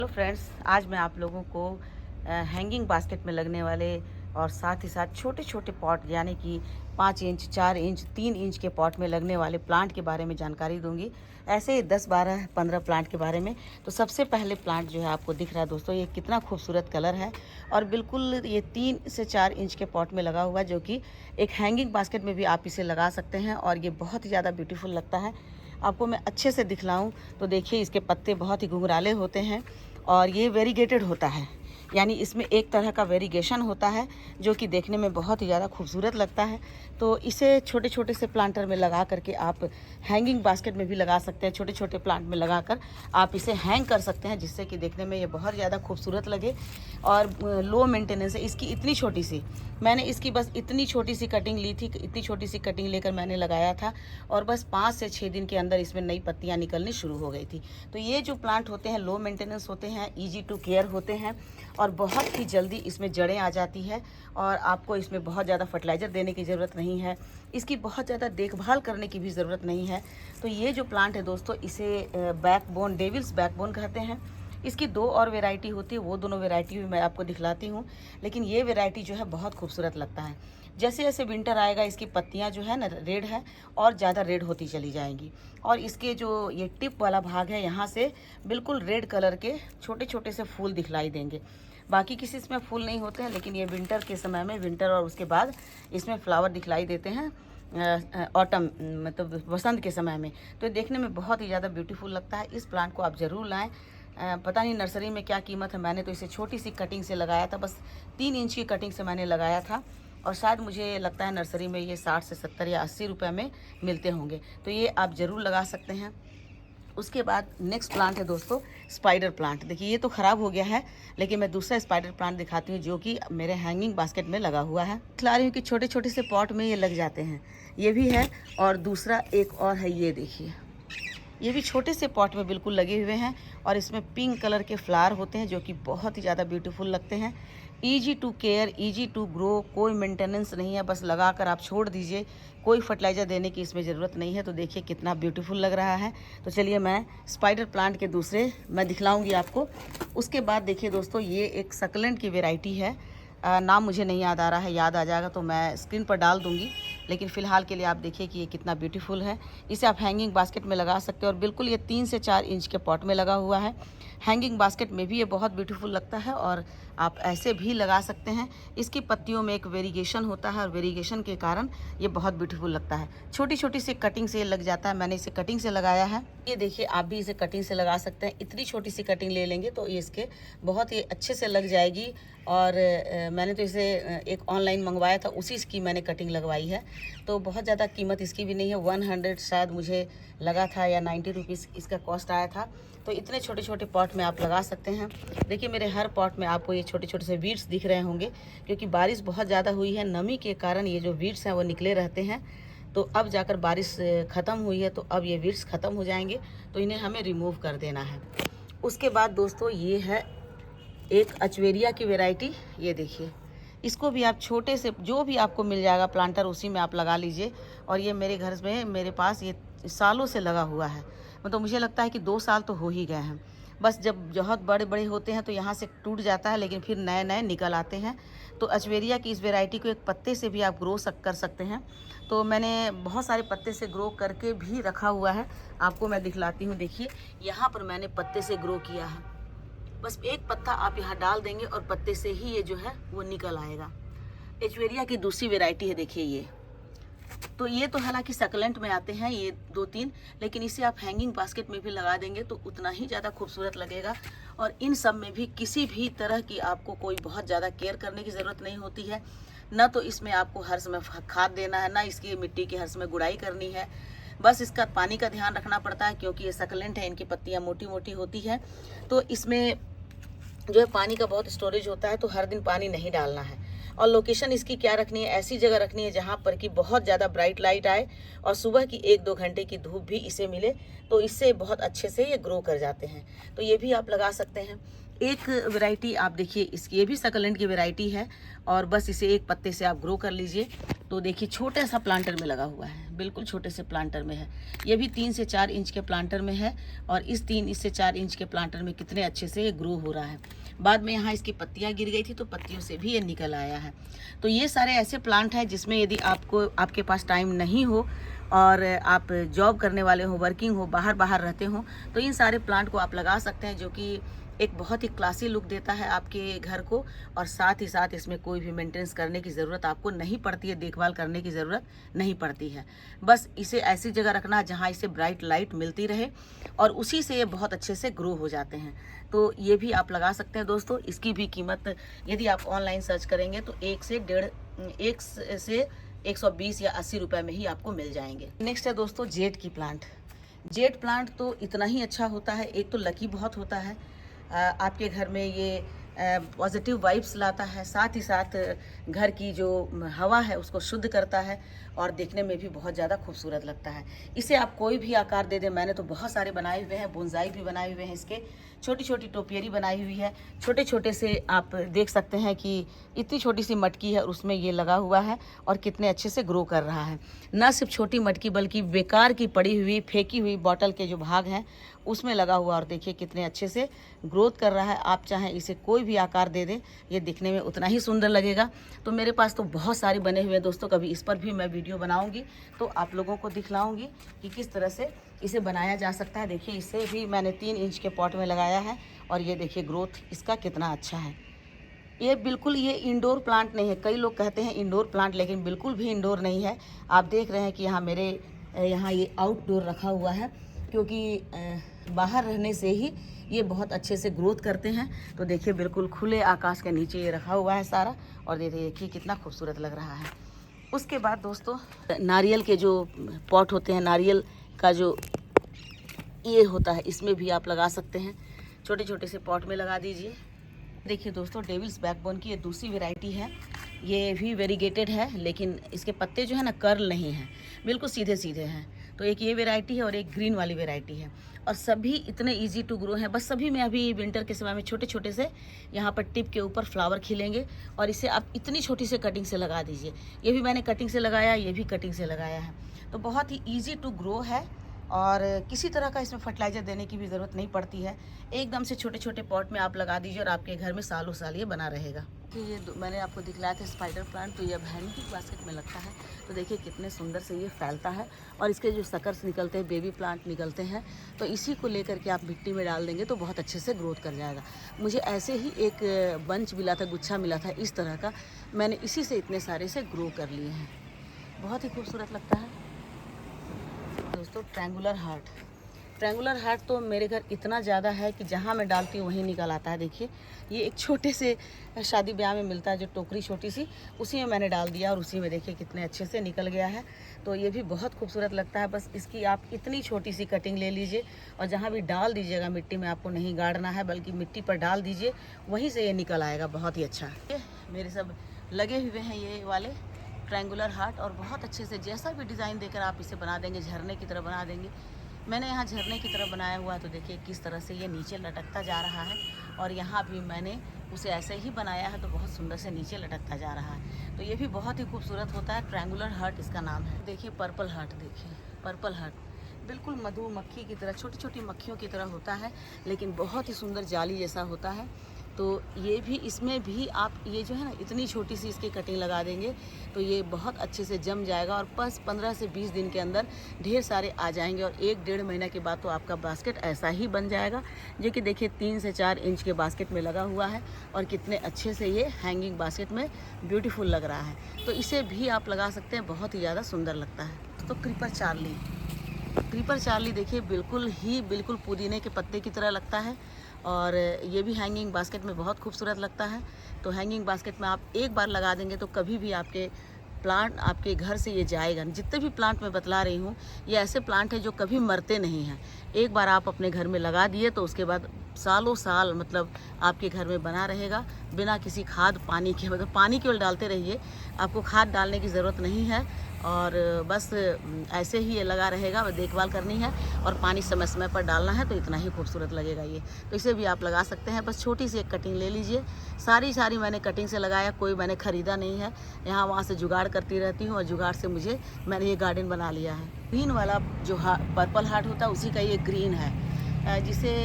Hello friends, आज मैं आप लोगों को हैंगिंग बास्केट में लगने वाले और साथ ही साथ छोटे छोटे पॉट यानी कि 5 इंच 4 इंच 3 इंच के पॉट में लगने वाले प्लांट के बारे में जानकारी दूंगी। ऐसे ही 10 12 15 प्लांट के बारे में। तो सबसे पहले प्लांट जो है आपको दिख रहा है दोस्तों, ये कितना खूबसूरत कलर है और बिल्कुल ये 3 से 4 इंच के पॉट में लगा हुआ है, जो कि एक हैंगिंग बास्केट में भी आप इसे लगा सकते हैं और ये बहुत ही ज़्यादा ब्यूटीफुल लगता है। आपको मैं अच्छे से दिखलाऊं तो देखिए, इसके पत्ते बहुत ही घुंघराले होते हैं और ये वेरीगेटेड होता है, यानी इसमें एक तरह का वेरीगेशन होता है जो कि देखने में बहुत ही ज़्यादा खूबसूरत लगता है। तो इसे छोटे छोटे से प्लांटर में लगा करके आप हैंगिंग बास्केट में भी लगा सकते हैं। छोटे छोटे प्लांट में लगाकर आप इसे हैंग कर सकते हैं, जिससे कि देखने में ये बहुत ज़्यादा खूबसूरत लगे और लो मेंटेनेंस है इसकी। इतनी छोटी सी मैंने इसकी बस इतनी छोटी सी कटिंग ली थी, इतनी छोटी सी कटिंग लेकर मैंने लगाया था और बस 5 से 6 दिन के अंदर इसमें नई पत्तियाँ निकलनी शुरू हो गई थी। तो ये जो प्लांट होते हैं लो मेंटेनेंस होते हैं, ईजी टू केयर होते हैं और बहुत ही जल्दी इसमें जड़ें आ जाती है और आपको इसमें बहुत ज़्यादा फर्टिलाइज़र देने की ज़रूरत नहीं है, इसकी बहुत ज़्यादा देखभाल करने की भी ज़रूरत नहीं है। तो ये जो प्लांट है दोस्तों, इसे बैकबोन डेविल्स बैकबोन कहते हैं। इसकी 2 और वैरायटी होती है, वो दोनों वैरायटी भी मैं आपको दिखलाती हूँ, लेकिन ये वैरायटी जो है बहुत खूबसूरत लगता है। जैसे जैसे विंटर आएगा इसकी पत्तियाँ जो है ना रेड है और ज़्यादा रेड होती चली जाएंगी और इसके जो ये टिप वाला भाग है यहाँ से बिल्कुल रेड कलर के छोटे छोटे से फूल दिखलाई देंगे। बाकी किसी इसमें फूल नहीं होते हैं, लेकिन ये विंटर के समय में, विंटर और उसके बाद इसमें फ्लावर दिखलाई देते हैं ऑटम मतलब वसंत के समय में। तो ये देखने में बहुत ही ज़्यादा ब्यूटीफुल लगता है। इस प्लांट को आप ज़रूर लाएं। पता नहीं नर्सरी में क्या कीमत है, मैंने तो इसे छोटी सी कटिंग से लगाया था, बस 3 इंच की कटिंग से मैंने लगाया था और शायद मुझे लगता है नर्सरी में ये 60 से 70 या 80 रुपये में मिलते होंगे। तो ये आप ज़रूर लगा सकते हैं। उसके बाद नेक्स्ट प्लांट है दोस्तों स्पाइडर प्लांट। देखिए, ये तो ख़राब हो गया है, लेकिन मैं दूसरा स्पाइडर प्लांट दिखाती हूँ जो कि मेरे हैंगिंग बास्केट में लगा हुआ है। दिखला रही हूँ कि छोटे छोटे से पॉट में ये लग जाते हैं। ये भी है और दूसरा एक और है, ये देखिए, ये भी छोटे से पॉट में बिल्कुल लगे हुए हैं और इसमें पिंक कलर के फ्लावर होते हैं जो कि बहुत ही ज़्यादा ब्यूटीफुल लगते हैं। Easy to care, easy to grow, कोई मेंटेनेंस नहीं है, बस लगा कर आप छोड़ दीजिए, कोई फर्टिलाइज़र देने की इसमें ज़रूरत नहीं है। तो देखिए कितना ब्यूटीफुल लग रहा है। तो चलिए मैं स्पाइडर प्लांट के दूसरे मैं दिखलाऊंगी आपको। उसके बाद देखिए दोस्तों, ये एक सकलेंट की वेराइटी है। नाम मुझे नहीं याद आ रहा है, याद आ जाएगा तो मैं स्क्रीन पर डाल दूँगी, लेकिन फ़िलहाल के लिए आप देखिए कि ये कितना ब्यूटीफुल है। इसे आप हैंगिंग बास्केट में लगा सकते हो और बिल्कुल ये 3 से 4 इंच के पॉट में लगा हुआ है। हैंगिंग बास्केट में भी ये बहुत ब्यूटीफुल लगता है और आप ऐसे भी लगा सकते हैं। इसकी पत्तियों में एक वेरीगेशन होता है और वेरीगेशन के कारण ये बहुत ब्यूटीफुल लगता है। छोटी छोटी सी कटिंग से ये लग जाता है, मैंने इसे कटिंग से लगाया है। ये देखिए, आप भी इसे कटिंग से लगा सकते हैं। इतनी छोटी सी कटिंग ले लेंगे तो ये इसके बहुत ही अच्छे से लग जाएगी। और मैंने तो इसे एक ऑनलाइन मंगवाया था, उसी की मैंने कटिंग लगवाई है। तो बहुत ज़्यादा कीमत इसकी भी नहीं है, 100 शायद मुझे लगा था या 90 रुपीज़ इसका कॉस्ट आया था। तो इतने छोटे छोटे पॉट में आप लगा सकते हैं। देखिए, मेरे हर पॉट में आपको ये छोटे छोटे से वीड्स दिख रहे होंगे, क्योंकि बारिश बहुत ज़्यादा हुई है, नमी के कारण ये जो वीड्स हैं वो निकले रहते हैं। तो अब जाकर बारिश ख़त्म हुई है तो अब ये वीड्स ख़त्म हो जाएंगे, तो इन्हें हमें रिमूव कर देना है। उसके बाद दोस्तों, ये है एक अचवेरिया की वैरायटी। ये देखिए, इसको भी आप छोटे से जो भी आपको मिल जाएगा प्लांटर, उसी में आप लगा लीजिए। और ये मेरे घर में, मेरे पास ये सालों से लगा हुआ है, मतलब मुझे लगता है कि 2 साल तो हो ही गए हैं। बस जब बहुत बड़े बड़े होते हैं तो यहाँ से टूट जाता है, लेकिन फिर नए नए निकल आते हैं। तो अचवेरिया की इस वैरायटी को एक पत्ते से भी आप ग्रो कर सकते हैं। तो मैंने बहुत सारे पत्ते से ग्रो करके भी रखा हुआ है, आपको मैं दिखलाती हूँ। देखिए, यहाँ पर मैंने पत्ते से ग्रो किया है। बस एक पत्ता आप यहाँ डाल देंगे और पत्ते से ही ये जो है वो निकल आएगा। एचवेरिया की दूसरी वैरायटी है, देखिए ये। तो ये तो हालांकि सकलेंट में आते हैं ये 2-3, लेकिन इसे आप हैंगिंग बास्केट में भी लगा देंगे तो उतना ही ज़्यादा खूबसूरत लगेगा। और इन सब में भी किसी भी तरह की आपको कोई बहुत ज़्यादा केयर करने की ज़रूरत नहीं होती है। न तो इसमें आपको हर समय खाद देना है, ना इसकी मिट्टी की हर समय गुड़ाई करनी है। बस इसका पानी का ध्यान रखना पड़ता है, क्योंकि ये सकलेंट है, इनकी पत्तियाँ मोटी मोटी होती हैं। तो इसमें जो है पानी का बहुत स्टोरेज होता है, तो हर दिन पानी नहीं डालना है। और लोकेशन इसकी क्या रखनी है, ऐसी जगह रखनी है जहाँ पर कि बहुत ज़्यादा ब्राइट लाइट आए और सुबह की 1-2 घंटे की धूप भी इसे मिले, तो इससे बहुत अच्छे से ये ग्रो कर जाते हैं। तो ये भी आप लगा सकते हैं। एक वैरायटी आप देखिए इसकी, ये भी सकलेंट की वैरायटी है और बस इसे एक पत्ते से आप ग्रो कर लीजिए। तो देखिए छोटे सा प्लांटर में लगा हुआ है, बिल्कुल छोटे से प्लांटर में है। ये भी 3 से 4 इंच के प्लांटर में है और इस 3 से 4 इंच के प्लांटर में कितने अच्छे से ये ग्रो हो रहा है। बाद में यहाँ इसकी पत्तियाँ गिर गई थी तो पत्तियों से भी ये निकल आया है। तो ये सारे ऐसे प्लांट हैं जिसमें यदि आपके पास टाइम नहीं हो और आप जॉब करने वाले हो, वर्किंग हो, बाहर रहते हो, तो इन सारे प्लांट को आप लगा सकते हैं, जो कि एक बहुत ही क्लासी लुक देता है आपके घर को। और साथ ही साथ इसमें कोई भी मेंटेनेंस करने की ज़रूरत आपको नहीं पड़ती है, देखभाल करने की ज़रूरत नहीं पड़ती है। बस इसे ऐसी जगह रखना जहाँ इसे ब्राइट लाइट मिलती रहे और उसी से ये बहुत अच्छे से ग्रो हो जाते हैं। तो ये भी आप लगा सकते हैं दोस्तों। इसकी भी कीमत यदि आप ऑनलाइन सर्च करेंगे तो 1 से 120 या 80 रुपये में ही आपको मिल जाएंगे। नेक्स्ट है दोस्तों जेड की प्लांट। जेड प्लांट तो इतना ही अच्छा होता है, एक तो लकी बहुत होता है, आपके घर में ये पॉजिटिव वाइब्स लाता है, साथ ही साथ घर की जो हवा है उसको शुद्ध करता है और देखने में भी बहुत ज़्यादा खूबसूरत लगता है। इसे आप कोई भी आकार दे दें, मैंने तो बहुत सारे बनाए हुए हैं, बोनसाई भी बनाए हुए हैं, इसके छोटी छोटी टोपियरी बनाई हुई है। छोटे छोटे से आप देख सकते हैं कि इतनी छोटी सी मटकी है उसमें ये लगा हुआ है और कितने अच्छे से ग्रो कर रहा है। न सिर्फ छोटी मटकी बल्कि बेकार की पड़ी हुई फेंकी हुई बॉटल के जो भाग हैं उसमें लगा हुआ और देखिए कितने अच्छे से ग्रोथ कर रहा है। आप चाहें इसे कोई भी आकार दे दें, ये दिखने में उतना ही सुंदर लगेगा। तो मेरे पास तो बहुत सारे बने हुए हैं दोस्तों, कभी इस पर भी मैं वीडियो बनाऊंगी तो आप लोगों को दिखलाऊंगी कि किस तरह से इसे बनाया जा सकता है। देखिए इसे भी मैंने 3 इंच के पॉट में लगाया है और ये देखिए ग्रोथ इसका कितना अच्छा है। ये बिल्कुल ये इंडोर प्लांट नहीं है। कई लोग कहते हैं इंडोर प्लांट, लेकिन बिल्कुल भी इंडोर नहीं है। आप देख रहे हैं कि यहाँ मेरे यहाँ ये आउटडोर रखा हुआ है, क्योंकि बाहर रहने से ही ये बहुत अच्छे से ग्रोथ करते हैं। तो देखिए बिल्कुल खुले आकाश के नीचे ये रखा हुआ है सारा और देखिए कितना खूबसूरत लग रहा है। उसके बाद दोस्तों नारियल के जो पॉट होते हैं, नारियल का जो ये होता है, इसमें भी आप लगा सकते हैं। छोटे छोटे से पॉट में लगा दीजिए। देखिए दोस्तों डेविल्स बैकबोन की ये दूसरी वैरायटी है। ये भी वेरीगेटेड है, लेकिन इसके पत्ते जो है ना कर्ल नहीं हैं, बिल्कुल सीधे सीधे हैं। तो एक ये वैरायटी है और एक ग्रीन वाली वैरायटी है और सभी इतने इजी टू ग्रो हैं। बस सभी में अभी विंटर के समय में छोटे छोटे से यहाँ पर टिप के ऊपर फ्लावर खिलेंगे और इसे आप इतनी छोटी से कटिंग से लगा दीजिए। ये भी मैंने कटिंग से लगाया, ये भी कटिंग से लगाया है। तो बहुत ही ईजी टू ग्रो है और किसी तरह का इसमें फर्टिलाइज़र देने की भी ज़रूरत नहीं पड़ती है। एकदम से छोटे छोटे पॉट में आप लगा दीजिए और आपके घर में सालों साल ये बना रहेगा। कि ये मैंने आपको दिखलाया था स्पाइडर प्लांट, तो ये अब हैंगिंग बास्केट में लगता है। तो देखिए कितने सुंदर से ये फैलता है और इसके जो सकर्स निकलते हैं, बेबी प्लांट निकलते हैं, तो इसी को लेकर के आप मिट्टी में डाल देंगे तो बहुत अच्छे से ग्रोथ कर जाएगा। मुझे ऐसे ही एक बंच मिला था, गुच्छा मिला था इस तरह का, मैंने इसी से इतने सारे से ग्रो कर लिए हैं। बहुत ही खूबसूरत लगता है दोस्तों। ट्रायंगुलर हार्ट तो मेरे घर इतना ज़्यादा है कि जहाँ मैं डालती हूँ वहीं निकल आता है। देखिए ये एक छोटे से शादी ब्याह में मिलता है जो टोकरी छोटी सी, उसी में मैंने डाल दिया और उसी में देखिए कितने अच्छे से निकल गया है। तो ये भी बहुत खूबसूरत लगता है। बस इसकी आप इतनी छोटी सी कटिंग ले लीजिए और जहाँ भी डाल दीजिएगा मिट्टी में, आपको नहीं गाड़ना है बल्कि मिट्टी पर डाल दीजिए, वहीं से ये निकल आएगा। बहुत ही अच्छा है। मेरे सब लगे हुए हैं ये वाले ट्रायंगुलर हार्ट और बहुत अच्छे से जैसा भी डिज़ाइन देकर आप इसे बना देंगे, झरने की तरह बना देंगे। मैंने यहाँ झरने की तरह बनाया हुआ है, तो देखिए किस तरह से ये नीचे लटकता जा रहा है और यहाँ भी मैंने उसे ऐसे ही बनाया है तो बहुत सुंदर से नीचे लटकता जा रहा है। तो ये भी बहुत ही खूबसूरत होता है। ट्रायंगुलर हार्ट इसका नाम है। देखिए पर्पल हार्ट, देखिए पर्पल हार्ट बिल्कुल मधुमक्खी की तरह, छोटी छोटी मक्खियों की तरह होता है, लेकिन बहुत ही सुंदर जाली जैसा होता है। तो ये भी, इसमें भी आप ये जो है ना इतनी छोटी सी इसकी कटिंग लगा देंगे तो ये बहुत अच्छे से जम जाएगा और बस 15 से 20 दिन के अंदर ढेर सारे आ जाएंगे और 1-1.5 महीना के बाद तो आपका बास्केट ऐसा ही बन जाएगा, जो कि देखिए 3 से 4 इंच के बास्केट में लगा हुआ है और कितने अच्छे से ये हैंगिंग बास्केट में ब्यूटीफुल लग रहा है। तो इसे भी आप लगा सकते हैं, बहुत ही ज़्यादा सुंदर लगता है। तो क्रीपर चार्ली देखिए बिल्कुल पुदीने के पत्ते की तरह लगता है और ये भी हैंगिंग बास्केट में बहुत खूबसूरत लगता है। तो हैंगिंग बास्केट में आप एक बार लगा देंगे तो कभी भी आपके प्लांट आपके घर से ये जाएगा। जितने भी प्लांट मैं बतला रही हूँ ये ऐसे प्लांट हैं जो कभी मरते नहीं हैं। एक बार आप अपने घर में लगा दिए तो उसके बाद सालों साल मतलब आपके घर में बना रहेगा। बिना किसी खाद पानी के, मतलब पानी केवल डालते रहिए, आपको खाद डालने की ज़रूरत नहीं है। और बस ऐसे ही ये लगा रहेगा, देखभाल करनी है और पानी समय समय पर डालना है, तो इतना ही खूबसूरत लगेगा ये। तो इसे भी आप लगा सकते हैं। बस छोटी सी एक कटिंग ले लीजिए। सारी मैंने कटिंग से लगाया, कोई मैंने ख़रीदा नहीं है। यहाँ वहाँ से जुगाड़ करती रहती हूँ और जुगाड़ से मैंने ये गार्डन बना लिया है। ग्रीन वाला जो पर्पल हार्ट होता है, उसी का ये ग्रीन है, जिसे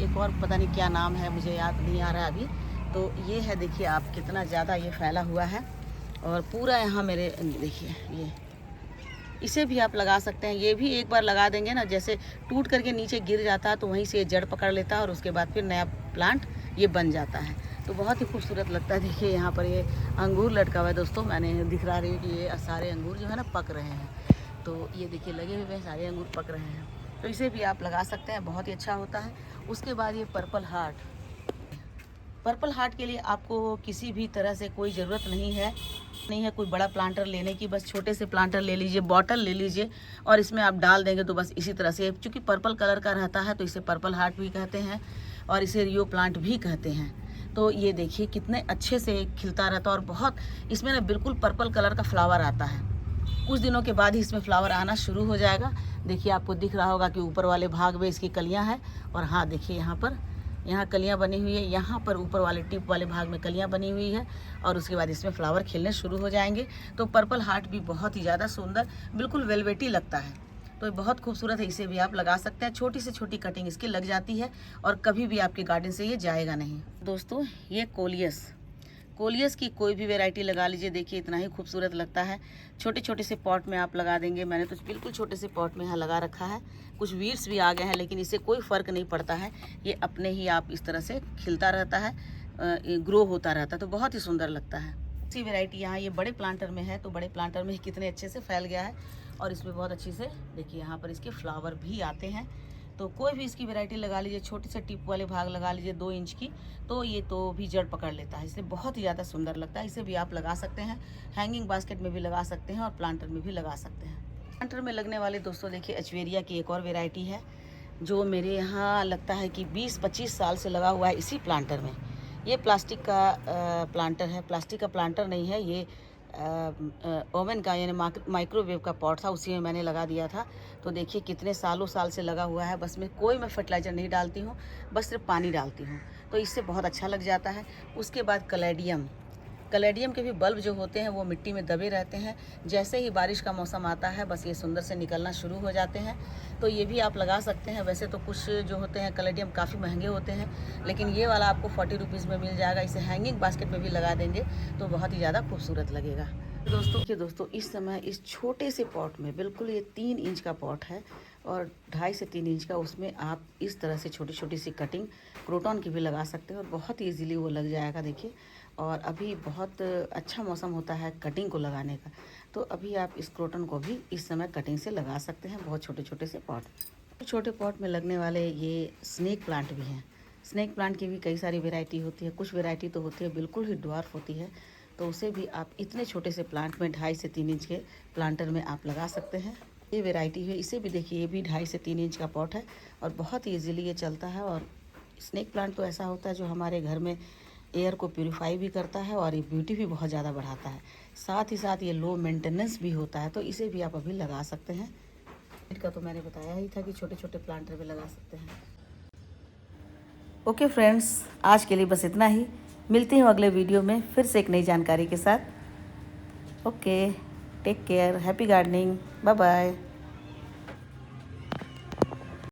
एक और पता नहीं क्या नाम है, मुझे याद नहीं आ रहा है अभी। तो ये है, देखिए आप कितना ज़्यादा ये फैला हुआ है और पूरा यहाँ मेरे, देखिए ये, इसे भी आप लगा सकते हैं। ये भी एक बार लगा देंगे ना, जैसे टूट करके नीचे गिर जाता है तो वहीं से जड़ पकड़ लेता है और उसके बाद फिर नया प्लांट ये बन जाता है। तो बहुत ही खूबसूरत लगता है। देखिए यहाँ पर ये अंगूर लटका हुआ है दोस्तों, मैंने दिखा रही हूँ कि ये सारे अंगूर जो है ना पक रहे हैं। तो ये देखिए लगे हुए हैं, सारे अंगूर पक रहे हैं। तो इसे भी आप लगा सकते हैं, बहुत ही अच्छा होता है। उसके बाद ये पर्पल हार्ट के लिए आपको किसी भी तरह से कोई ज़रूरत नहीं है कोई बड़ा प्लांटर लेने की। बस छोटे से प्लांटर ले लीजिए, बॉटल ले लीजिए और इसमें आप डाल देंगे तो बस इसी तरह से, चूँकि पर्पल कलर का रहता है तो इसे पर्पल हार्ट भी कहते हैं और इसे रियो प्लांट भी कहते हैं। तो ये देखिए कितने अच्छे से खिलता रहता है और बहुत इसमें ना बिल्कुल पर्पल कलर का फ्लावर आता है। कुछ दिनों के बाद ही इसमें फ्लावर आना शुरू हो जाएगा। देखिए आपको दिख रहा होगा कि ऊपर वाले भाग में इसकी कलियाँ हैं और हाँ देखिए यहाँ कलियाँ बनी हुई है, यहाँ पर ऊपर वाले टिप वाले भाग में कलियाँ बनी हुई है और उसके बाद इसमें फ्लावर खिलने शुरू हो जाएंगे। तो पर्पल हार्ट भी बहुत ही ज़्यादा सुंदर, बिल्कुल वेलवेटी लगता है। तो ये बहुत खूबसूरत है, इसे भी आप लगा सकते हैं। छोटी से छोटी कटिंग इसकी लग जाती है और कभी भी आपके गार्डन से ये जाएगा नहीं। दोस्तों ये कोलियस की कोई भी वैरायटी लगा लीजिए, देखिए इतना ही खूबसूरत लगता है। छोटे छोटे से पॉट में आप लगा देंगे। मैंने तो बिल्कुल छोटे से पॉट में यहाँ लगा रखा है। कुछ वीड्स भी आ गए हैं लेकिन इससे कोई फ़र्क नहीं पड़ता है, ये अपने ही आप इस तरह से खिलता रहता है, ग्रो होता रहता है, तो बहुत ही सुंदर लगता है। इसी वैरायटी यहाँ ये बड़े प्लांटर में है, तो बड़े प्लांटर में कितने अच्छे से फैल गया है और इसमें बहुत अच्छे से देखिए यहाँ पर इसके फ्लावर भी आते हैं। तो कोई भी इसकी वैरायटी लगा लीजिए, छोटे से टिप वाले भाग लगा लीजिए 2 इंच की, तो ये तो भी जड़ पकड़ लेता है। इससे बहुत ही ज़्यादा सुंदर लगता है। इसे भी आप लगा सकते हैं, हैंगिंग बास्केट में भी लगा सकते हैं और प्लांटर में भी लगा सकते हैं। प्लांटर में लगने वाले दोस्तों देखिए एचवेरिया की एक और वैरायटी है जो मेरे यहाँ लगता है कि 20-25 साल से लगा हुआ है इसी प्लांटर में। ये प्लास्टिक का प्लांटर है, प्लास्टिक का प्लांटर नहीं है, ये ओवन का यानी माइक्रोवेव का पॉट था, उसी में मैंने लगा दिया था। तो देखिए कितने साल से लगा हुआ है। बस मैं कोई फर्टिलाइज़र नहीं डालती हूँ, बस सिर्फ पानी डालती हूँ, तो इससे बहुत अच्छा लग जाता है। उसके बाद कलेडियम के भी बल्ब जो होते हैं वो मिट्टी में दबे रहते हैं। जैसे ही बारिश का मौसम आता है बस ये सुंदर से निकलना शुरू हो जाते हैं, तो ये भी आप लगा सकते हैं। वैसे तो कुछ जो होते हैं कलेडियम काफ़ी महंगे होते हैं, लेकिन ये वाला आपको 40 रुपीज़ में मिल जाएगा। इसे हैंगिंग बास्केट में भी लगा देंगे तो बहुत ही ज़्यादा खूबसूरत लगेगा। दोस्तों इस समय इस छोटे से पॉट में, बिल्कुल ये 3 इंच का पॉट है और 2.5 से 3 इंच का, उसमें आप इस तरह से छोटी छोटी सी कटिंग क्रोटॉन की भी लगा सकते हैं और बहुत ही ईजीली वो लग जाएगा। देखिए, और अभी बहुत अच्छा मौसम होता है कटिंग को लगाने का, तो अभी आप इस क्रोटन को भी इस समय कटिंग से लगा सकते हैं बहुत छोटे छोटे से पॉट। छोटे पॉट में लगने वाले ये स्नेक प्लांट भी हैं। स्नेक प्लांट की भी कई सारी वैरायटी होती है। कुछ वैरायटी तो होती है बिल्कुल ही ड्वार्फ होती है, तो उसे भी आप इतने छोटे से प्लांट में 2.5 से 3 इंच के प्लांटर में आप लगा सकते हैं। ये वैरायटी है, इसे भी देखिए, ये भी 2.5 से 3 इंच का पॉट है और बहुत ही ईजीली ये चलता है। और स्नेक प्लांट तो ऐसा होता है जो हमारे घर में एयर को प्यूरिफाई भी करता है और ये ब्यूटी भी बहुत ज़्यादा बढ़ाता है। साथ ही साथ ये लो मेंटेनेंस भी होता है, तो इसे भी आप अभी लगा सकते हैं। इसका तो मैंने बताया ही था कि छोटे छोटे प्लांटर में लगा सकते हैं। ओके फ्रेंड्स, आज के लिए बस इतना ही। मिलते हैं अगले वीडियो में फिर से एक नई जानकारी के साथ। Okay, take care, happy gardening, bye bye.